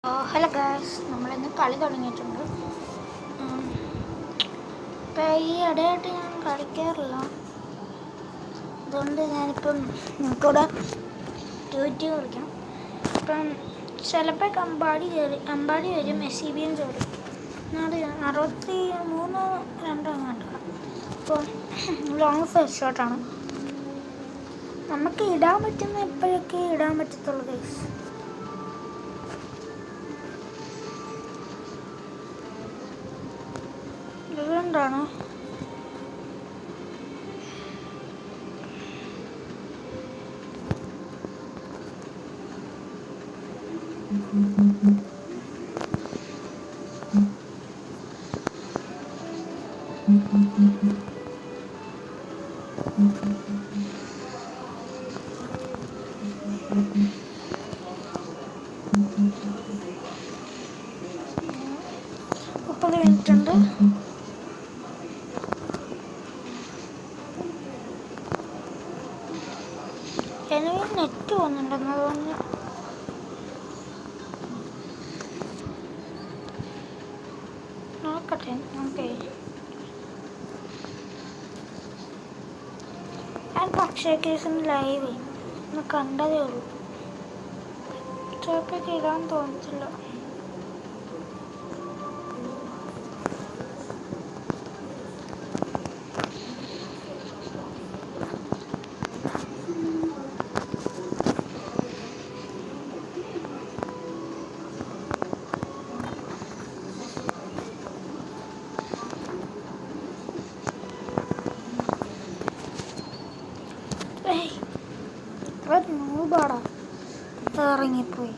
Hello guys, നമ്മളിന്ന് കളി തുടങ്ങിയിട്ടുണ്ട്. ഇപ്പം ഈ ഇടയായിട്ട് ഞാൻ കളിക്കാറില്ല. അതുകൊണ്ട് ഞാനിപ്പം ഞങ്ങൾക്കിവിടെ ട്യൂറ്റി കളിക്കാം. ഇപ്പം ചിലപ്പോൾ അമ്പാടി വരും, SCBയും കയറും. 63-2 കണ്ടു. അപ്പോൾ ലോങ് ഫസ്റ്റ് ഷോട്ടാണ്. നമുക്ക് ഇടാൻ പറ്റുന്ന എപ്പോഴൊക്കെ ഇടാൻ പറ്റത്തുള്ളൂ ഗൈസ്. അതുകൊണ്ടാണ് മിനിറ്റുണ്ട്. എനിക്ക് നെറ്റ് പോകുന്നുണ്ടെന്ന് തോന്നുന്നു. നോക്കട്ടെ. ഓക്കെ, ഞാൻ പക്ഷേ കേസിന് ലൈവ് ഒന്ന് കണ്ടതേ ഉള്ളൂ. ചിലപ്പോൾ ഇടാൻ തോന്നത്തില്ല. നൂപാടാ ഇറങ്ങിപ്പോയി.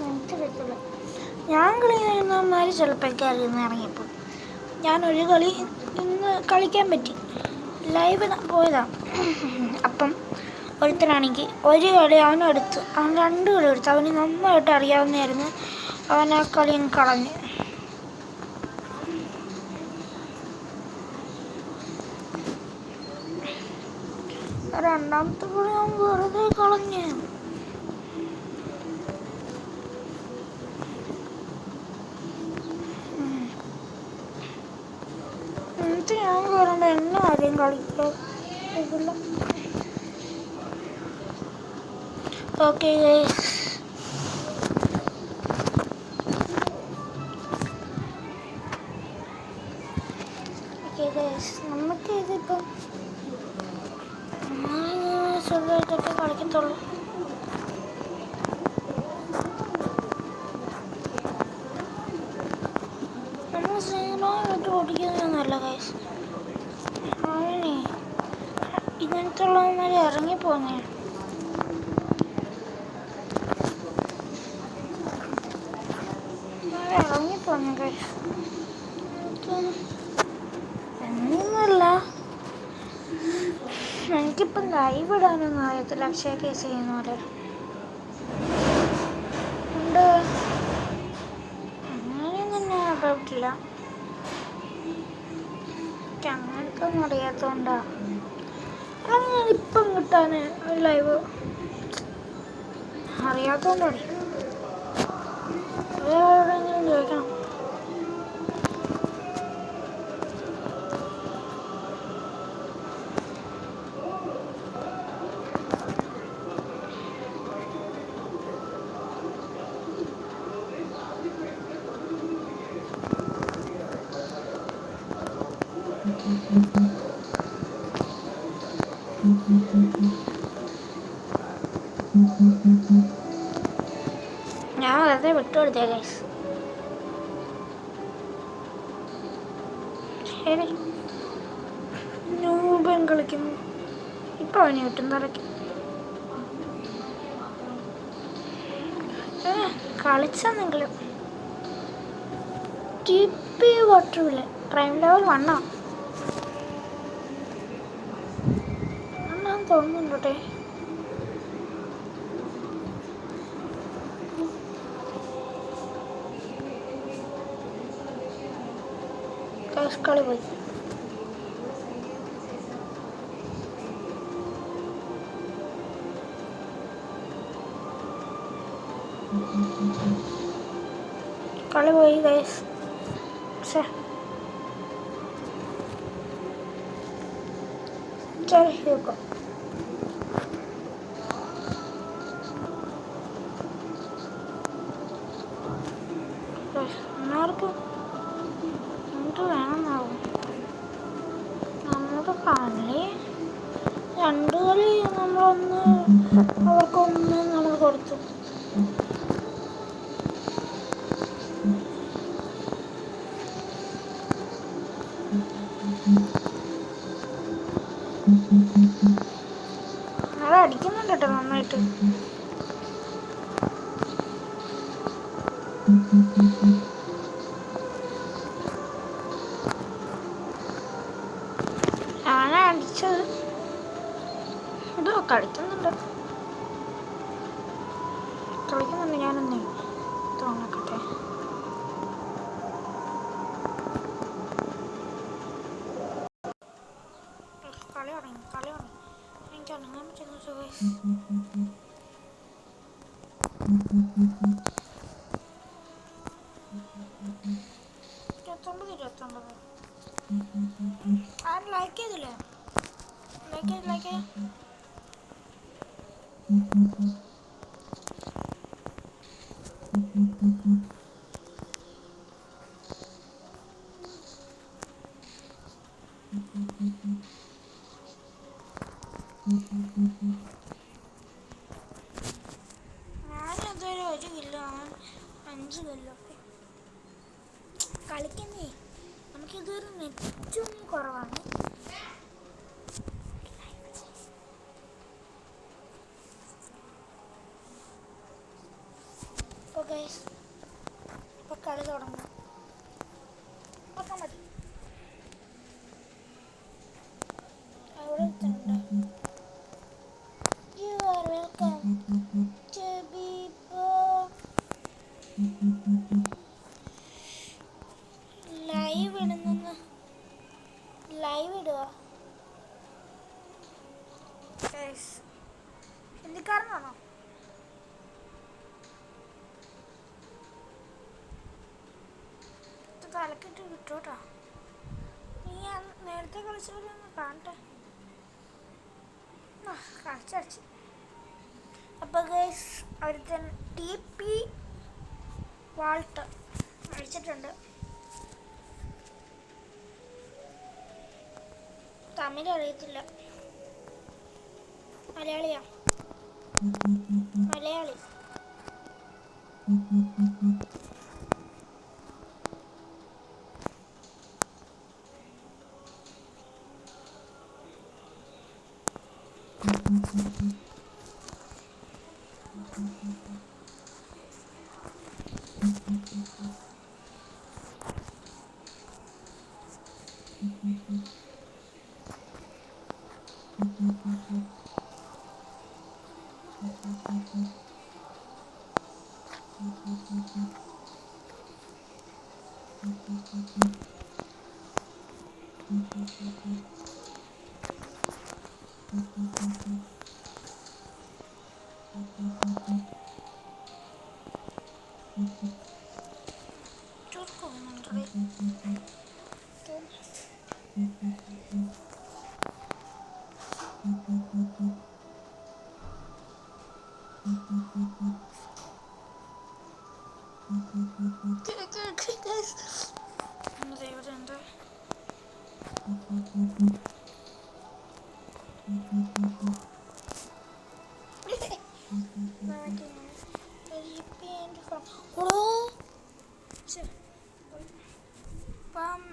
എനിക്കറിയത്തില്ല. ഞാൻ കളി കഴിയുന്നവന്മാർ ചിലപ്പോൾ ഇറങ്ങിപ്പോയി. ഞാനൊരു കളി ഇന്ന് കളിക്കാൻ പറ്റി, ലൈവ് പോയതാണ്. അപ്പം ഒരുത്തനാണെങ്കിൽ ഒരു കളി അവൻ 2 കളി എടുത്തു. അവന് നന്നായിട്ട് അറിയാവുന്നതായിരുന്നു. അവൻ ആ കളി കളഞ്ഞു. രണ്ടാമത്തെ കളി ഞാൻ വെറുതെ കളഞ്ഞു. എന്നിട്ട് ഞാൻ കയറുമ്പോൾ എന്നെ ആരെയും കളിക്കില്ല. ഓക്കെ നമുക്ക് ഇതിപ്പം ചെറുതായിട്ടൊക്കെ കളിക്കത്തുള്ളൂ. നമ്മൾ സീനോയിട്ട് ഓടിക്കുന്നതൊന്നുമല്ല ഗൈസ്. അവനെ ഇങ്ങനത്തെ ഉള്ളവന്മാർ ഇറങ്ങിപ്പോന്നേ. ഇറങ്ങിപ്പോന്നു ഗൈസ്. എന്നൊന്നുമല്ല, എനിക്കിപ്പം ലൈവ് ഇടാനൊന്നും അറിയത്തില്ല. അക്ഷയ കേസ് ചെയ്യുന്ന പോലെ ഉണ്ട്. അങ്ങനെയൊന്നും ഞാൻ അറിയത്തില്ല. അങ്ങനത്തെ ഒന്നും അറിയാത്തതുകൊണ്ടാ. അങ്ങനെ ഇപ്പം കിട്ടാൻ ലൈവ് അറിയാത്തതുകൊണ്ടാണ്. വേറെവിടെയെങ്കിലും ചോദിക്കണം. ഞാൻ വെറുതെ വിട്ടുകൊടുത്തേ ഗൈസ്. ശരി, നൂപൻ കളിക്കുന്നു. ഇപ്പം അവന് കിട്ടും തറയ്ക്കും. കളിച്ചെന്നെങ്കിലും TP വാട്ടറില്ല. പ്രൈം ലെവൽ 1 എന്നാന്ന് തോന്നുന്നുണ്ടോട്ടെ. കളി പോയി. കളി പോയി ഗൈസ്. ഹ്യൂഗോ എല്ലാവർക്കും എന്ത് വേണമെന്നാവും. നമ്മുടെ കളി 2 കളി നമ്മളൊന്ന് അവർക്കൊന്ന് നമ്മൾ കൊടുത്തു. അടിക്കുന്നുണ്ട് കേട്ടോ നന്നായിട്ട്. ഞാനാ അടിച്ചത്. ഇതോ കളിക്കുന്നുണ്ട് ഞാനൊന്നേ തോന്നക്കട്ടെ. കളി തുടങ്ങി എനിക്ക് അനങ്ങാൻ പറ്റുന്ന സുഖം. 29 ആരും ലൈക്ക് ചെയ്തില്ലേ? ലൈക്ക് ഞാനതൊരു 1 കിലോ 5 കിലോ കളിക്കുന്നേ. നമുക്കിതൊരു നെറ്റും കുറവാണ്. ഇപ്പോൾ കളി തുടങ്ങാം. നോക്കാൻ മതി. അവിടെ എത്തുന്നുണ്ട്. You are welcome to be born. Live ഇടുക. ഹിന്ദിക്കാരനാണോ? തലക്കിട്ട് വിട്ടോട്ടാ. നീ നേരത്തെ കളിച്ചവരൊന്ന് കാണട്ടെ. കളിച്ചടിച്ച്. അപ്പോൾ ഗൈസ് ഒരുത്തൻ TP വാൾട്ട് അടിച്ചിട്ടുണ്ട്. തമിഴ് അറിയത്തില്ല. മലയാളി.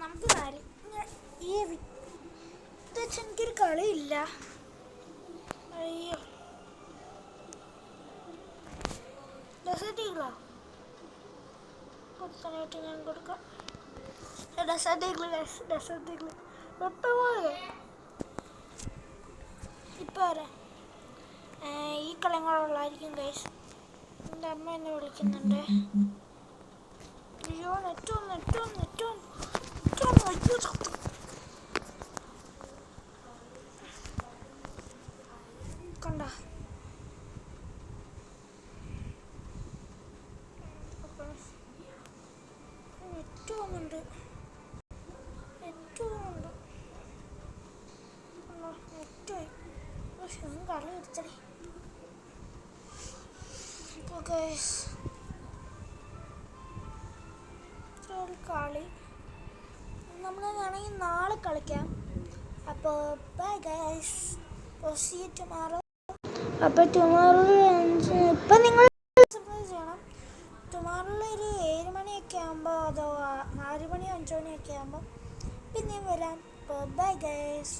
നമുക്ക് കാര്യം ഈ എനിക്കൊരു കളിയില്ല. അയ്യോ ഡെസേർട്ടികളോ കൊടുക്കാനായിട്ട് ഞാൻ കൊടുക്കാം. ഡെസേർട്ടികൾ വെട്ടപോലെ ഇപ്പോൾ വരാം. ഈ കളിയും കൂടെ ഉള്ളായിരിക്കും ഗൈസ്. എൻ്റെ അമ്മ എന്നെ വിളിക്കുന്നുണ്ട്. അയ്യോ നെറ്റും കണ്ട കളി എടുത്തടി. അപ്പോൾ ഗൈസ് കളി നമ്മൾ വേണമെങ്കിൽ നാളെ കളിക്കാം. അപ്പോൾ bye guys, see you tomorrow. അപ്പോൾ ടുമാറോ ഇപ്പം നിങ്ങൾ സർപ്രൈസ് ചെയ്യണം. ടുമാറോയിൽ ഒരു 7 മണിയൊക്കെ ആകുമ്പോൾ, അതോ 4 മണി 5 മണിയൊക്കെ ആകുമ്പോൾ പിന്നെയും വരാം. അപ്പോൾ ബൈ ഗൈസ്.